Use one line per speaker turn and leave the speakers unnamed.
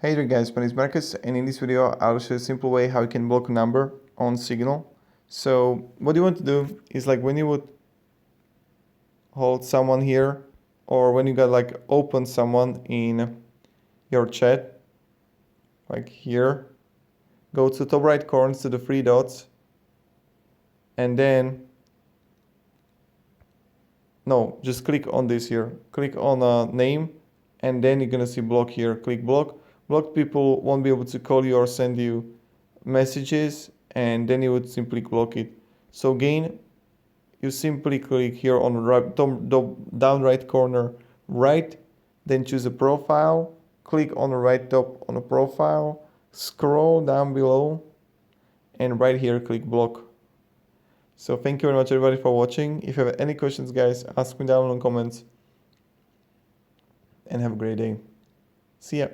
Hey there guys, my name is Marcus, and in this video I'll show you a simple way how you can block a number on Signal. So what you want to do is like when you would hold someone here, or when you got like open someone in your chat, like here, go to the top right corner to the three dots, and then just click on this here, click on a name, and then you're gonna see block here, click block. Blocked people won't be able to call you or send you messages, and then you would simply block it. So again, you simply click here on the right, down right corner right, then choose a profile, click on the right top on the profile, scroll down below, and right here click block. So thank you very much everybody for watching. If you have any questions guys, ask me down in the comments, and have a great day. See ya.